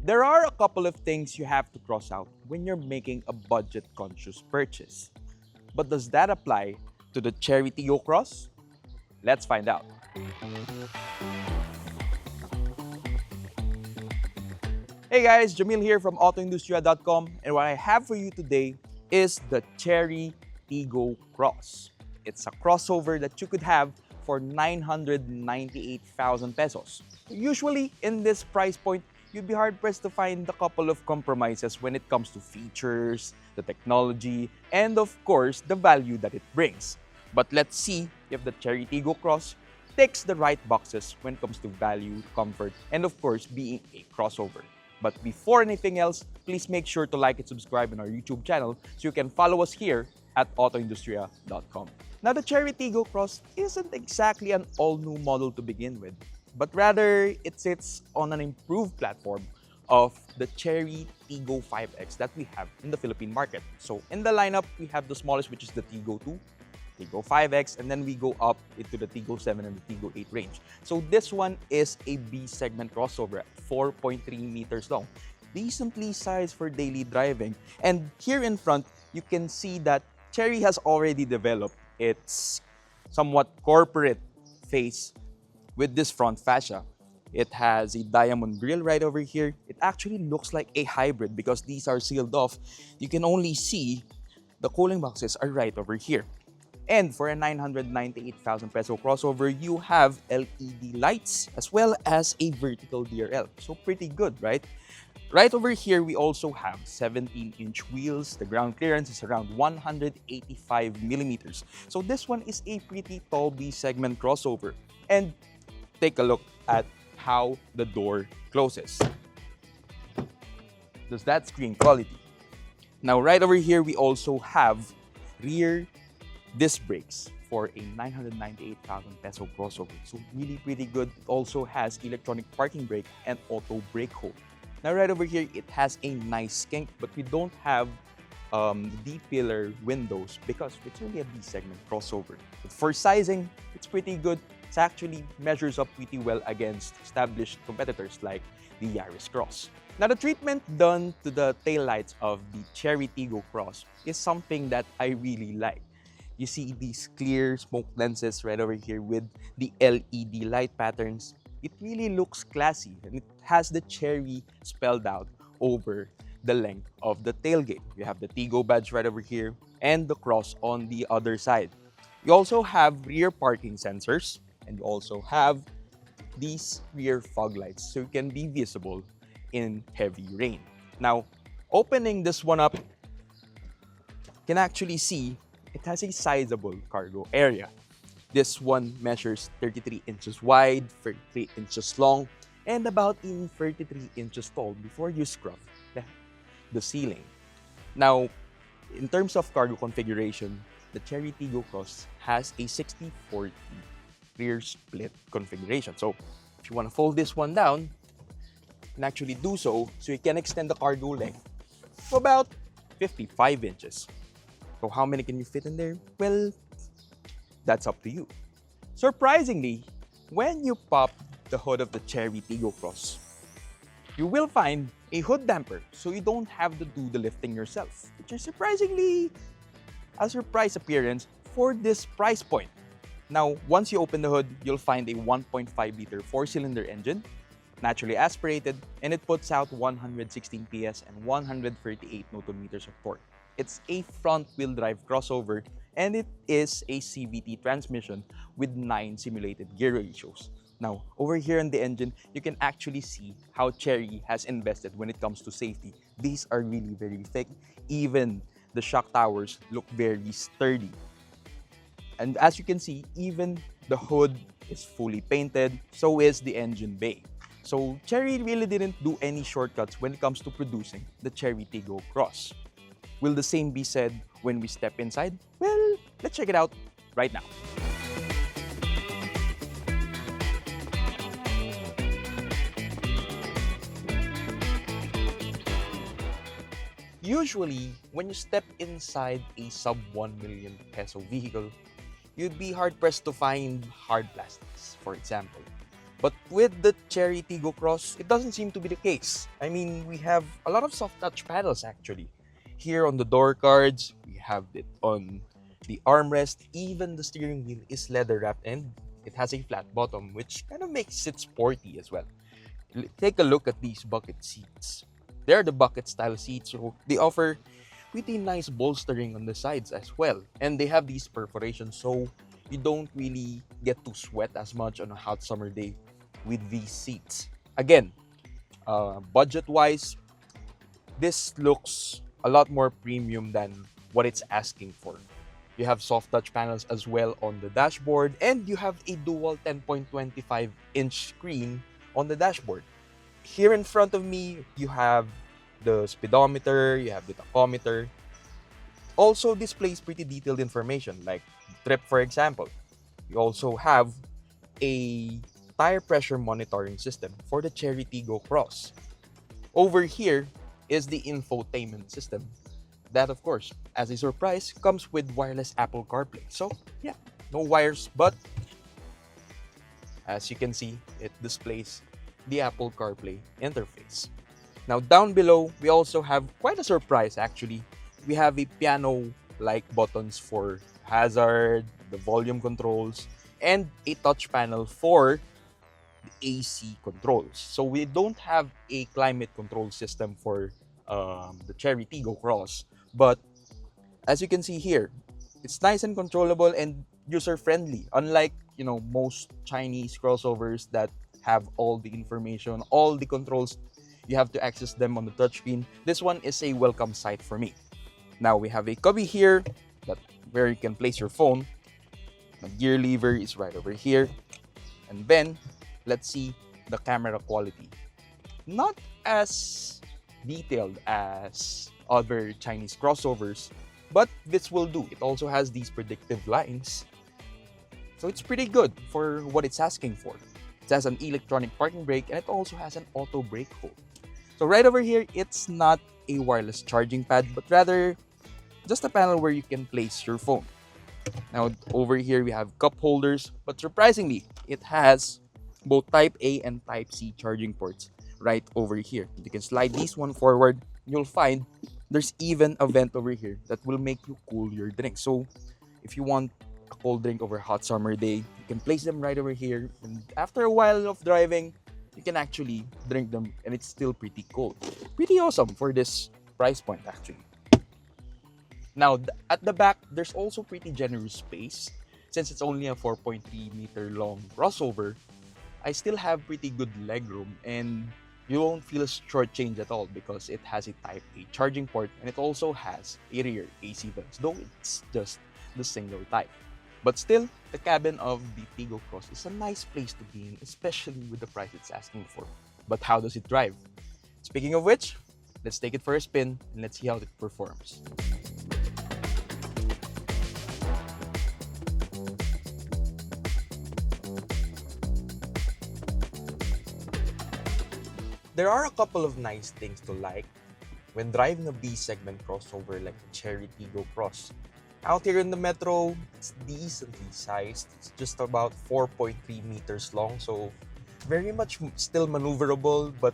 There are a couple of things you have to cross out when you're making a budget-conscious purchase. But does that apply to the Chery Tiggo Cross? Let's find out. Hey guys, Jamil here from AutoIndustriya.com, and what I have for you today is the Chery Tiggo Cross. It's a crossover that you could have for 998,000 pesos. Usually in this price point, you'd be hard-pressed to find a couple of compromises when it comes to features, the technology, and of course, the value that it brings. But let's see if the Chery Tiggo Cross ticks the right boxes when it comes to value, comfort, and of course, being a crossover. But before anything else, please make sure to like and subscribe on our YouTube channel so you can follow us here at AutoIndustriya.com. Now, the Chery Tiggo Cross isn't exactly an all-new model to begin with, but rather it sits on an improved platform of the Chery Tiggo 5X that we have in the Philippine market. So in the lineup, we have the smallest, which is the Tiggo 2, Tiggo 5X, and then we go up into the Tiggo 7 and the Tiggo 8 range. So this one is a B-segment crossover at 4.3 meters long. Decently sized for daily driving. And here in front, you can see that Chery has already developed its somewhat corporate face with this front fascia. It has a diamond grille right over here. It actually looks like a hybrid because these are sealed off. You can only see the cooling boxes are right over here. And for a 998,000 peso crossover, you have LED lights as well as a vertical DRL. So pretty good, right? Right over here, we also have 17-inch wheels. The ground clearance is around 185 millimeters. So this one is a pretty tall B-segment crossover. And take a look at how the door closes. Does that screen quality? Now, right over here, we also have rear disc brakes for a 998,000 peso crossover. So really pretty good. It also has electronic parking brake and auto brake hold. Now right over here, it has a nice kink, but we don't have D-pillar windows because it's only a B-segment crossover. But for sizing, it's pretty good. It actually measures up pretty well against established competitors like the Yaris Cross. Now the treatment done to the taillights of the Chery Tiggo Cross is something that I really like. You see these clear smoke lenses right over here with the LED light patterns. It really looks classy and it has the Chery spelled out over the length of the tailgate. You have the Tiggo badge right over here and the cross on the other side. You also have rear parking sensors and you also have these rear fog lights so you can be visible in heavy rain. Now, opening this one up, you can actually see it has a sizable cargo area. This one measures 33 inches wide, 33 inches long, and about 33 inches tall before you scruff the ceiling. Now, in terms of cargo configuration, the Chery Tiggo Cross has a 60-40 rear split configuration. So, if you want to fold this one down, you can actually do so you can extend the cargo length to about 55 inches. So how many can you fit in there? Well, that's up to you. Surprisingly, when you pop the hood of the Chery Tiggo Cross, you will find a hood damper so you don't have to do the lifting yourself, which is surprisingly a surprise appearance for this price point. Now, once you open the hood, you'll find a 1.5-liter 4-cylinder engine, naturally aspirated, and it puts out 116 PS and 138 Nm of torque. It's a front-wheel drive crossover and it is a CVT transmission with 9 simulated gear ratios. Now, over here on the engine, you can actually see how Chery has invested when it comes to safety. These are really very thick. Even the shock towers look very sturdy. And as you can see, even the hood is fully painted, so is the engine bay. So Chery really didn't do any shortcuts when it comes to producing the Chery Tiggo Cross. Will the same be said when we step inside? Well, let's check it out right now. Usually, when you step inside a sub 1 million peso vehicle, you'd be hard-pressed to find hard plastics, for example. But with the Chery Tiggo Cross, it doesn't seem to be the case. I mean, we have a lot of soft touch panels actually. Here on the door cards, we have it on the armrest, even the steering wheel is leather wrapped and it has a flat bottom, which kind of makes it sporty as well. Take a look at these bucket seats. They're the bucket style seats, so they offer pretty nice bolstering on the sides as well. And they have these perforations, so you don't really get to sweat as much on a hot summer day with these seats. Again, budget-wise, this looks a lot more premium than what it's asking for. You have soft touch panels as well on the dashboard, and you have a dual 10.25-inch screen on the dashboard. Here in front of me, you have the speedometer, you have the tachometer. Also displays pretty detailed information like trip, for example. You also have a tire pressure monitoring system for the Chery Tiggo Cross. Over here is the infotainment system. That, of course, as a surprise, comes with wireless Apple CarPlay. So, yeah, no wires, but as you can see, it displays the Apple CarPlay interface. Now, down below, we also have quite a surprise actually. We have a piano-like buttons for hazard, the volume controls, and a touch panel for the AC controls. So we don't have a climate control system for the Chery Tiggo Cross, but as you can see here, it's nice and controllable and user-friendly. Unlike, most Chinese crossovers that have all the information, all the controls, you have to access them on the touchscreen. This one is a welcome sight for me. Now we have a cubby here where you can place your phone. The gear lever is right over here. And then, let's see the camera quality. Not as detailed as other Chinese crossovers, but this will do. It also has these predictive lines. So it's pretty good for what it's asking for. It has an electronic parking brake and it also has an auto brake hold. So right over here, it's not a wireless charging pad, but rather just a panel where you can place your phone. Now over here, we have cup holders, but surprisingly, it has both Type A and Type C charging ports right over here. You can slide this one forward, you'll find there's even a vent over here that will make you cool your drink. So if you want a cold drink over a hot summer day, you can place them right over here, and after a while of driving, you can actually drink them and it's still pretty cold. Pretty awesome for this price point actually. Now at the back, there's also pretty generous space. Since it's only a 4.3 meter long crossover, I still have pretty good legroom and you won't feel shortchanged at all because it has a Type A charging port and it also has a rear AC vents, though it's just the single type. But still, the cabin of the Tiggo Cross is a nice place to be in, especially with the price it's asking for. But how does it drive? Speaking of which, let's take it for a spin and let's see how it performs. There are a couple of nice things to like when driving a B-segment crossover like the Chery Tiggo Cross. Out here in the metro, it's decently sized. It's just about 4.3 meters long, so very much still maneuverable, but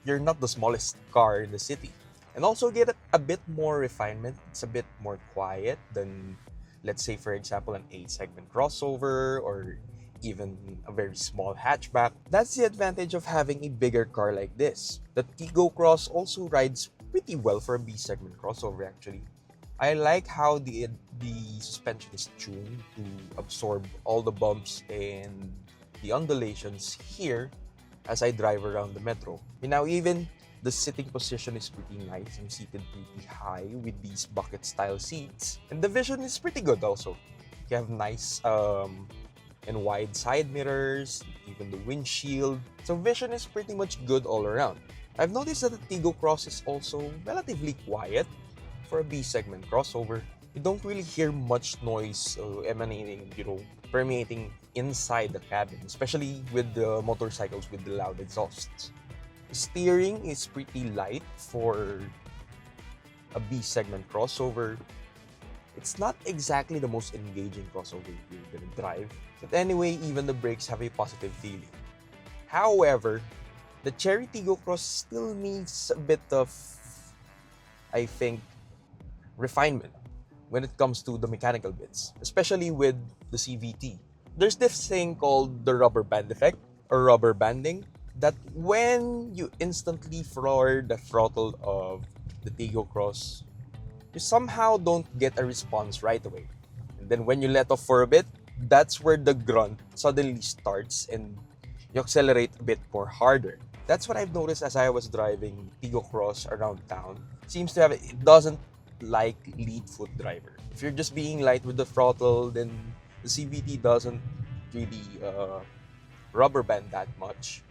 you're not the smallest car in the city. And also get a bit more refinement. It's a bit more quiet than, let's say, for example, an A-segment crossover or even a very small hatchback. That's the advantage of having a bigger car like this. The Tiggo Cross also rides pretty well for a B-segment crossover actually. I like how the suspension is tuned to absorb all the bumps and the undulations here as I drive around the metro. And now even the sitting position is pretty nice. I'm seated pretty high with these bucket style seats. And the vision is pretty good also. You have nice and wide side mirrors, even the windshield. So vision is pretty much good all around. I've noticed that the Tiggo Cross is also relatively quiet for a B-segment crossover. You don't really hear much noise emanating, permeating inside the cabin, especially with the motorcycles with the loud exhausts. The steering is pretty light for a B-segment crossover. It's not exactly the most engaging crossover you're gonna drive, but anyway, even the brakes have a positive feeling. However, the Chery Tiggo Cross still needs a bit of, I think, refinement when it comes to the mechanical bits, especially with the CVT. There's this thing called the rubber band effect or rubber banding that when you instantly floor the throttle of the Tiggo Cross, you somehow don't get a response right away. And then when you let off for a bit, that's where the grunt suddenly starts and you accelerate a bit more harder. That's what I've noticed as I was driving Tiggo Cross around town. It doesn't like lead foot driver. If you're just being light with the throttle, then the CVT doesn't really rubber band that much.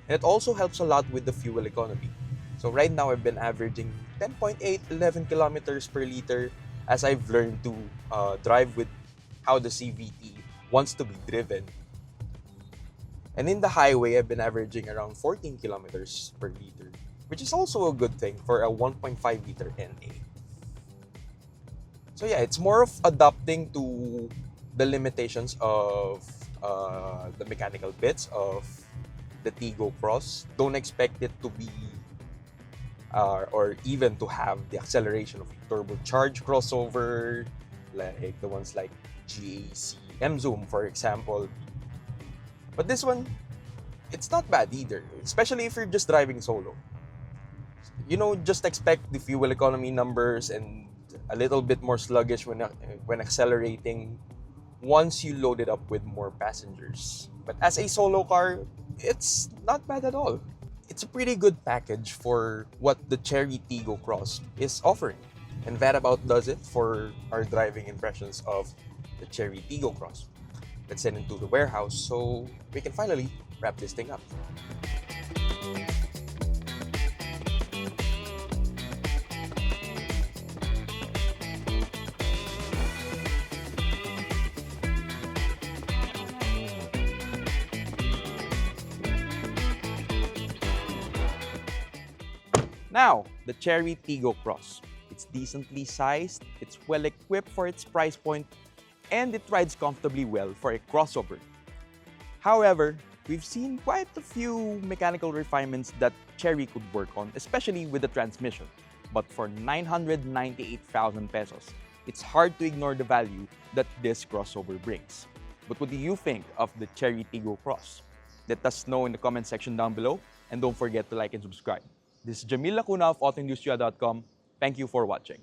And it also helps a lot with the fuel economy. So right now I've been averaging 10.8, 11 kilometers per liter as I've learned to drive with how the CVT wants to be driven. And in the highway, I've been averaging around 14 kilometers per liter, which is also a good thing for a 1.5 liter NA. So yeah, it's more of adapting to the limitations of the mechanical bits of the Tiggo Cross. Don't expect it to be or even to have the acceleration of a turbocharged crossover like the ones like GAC M-Zoom, for example. But this one, it's not bad either, especially if you're just driving solo. Just expect the fuel economy numbers and a little bit more sluggish when accelerating once you load it up with more passengers. But as a solo car, it's not bad at all. It's a pretty good package for what the Chery Tiggo Cross is offering. And that about does it for our driving impressions of the Chery Tiggo Cross. Let's head into the warehouse so we can finally wrap this thing up. Now, the Chery Tiggo Cross. It's decently sized, it's well equipped for its price point, and it rides comfortably well for a crossover. However, we've seen quite a few mechanical refinements that Chery could work on, especially with the transmission. But for 998,000 pesos, it's hard to ignore the value that this crossover brings. But what do you think of the Chery Tiggo Cross? Let us know in the comment section down below, and don't forget to like and subscribe. This is Jamil of AutoIndustriya.com. Thank you for watching.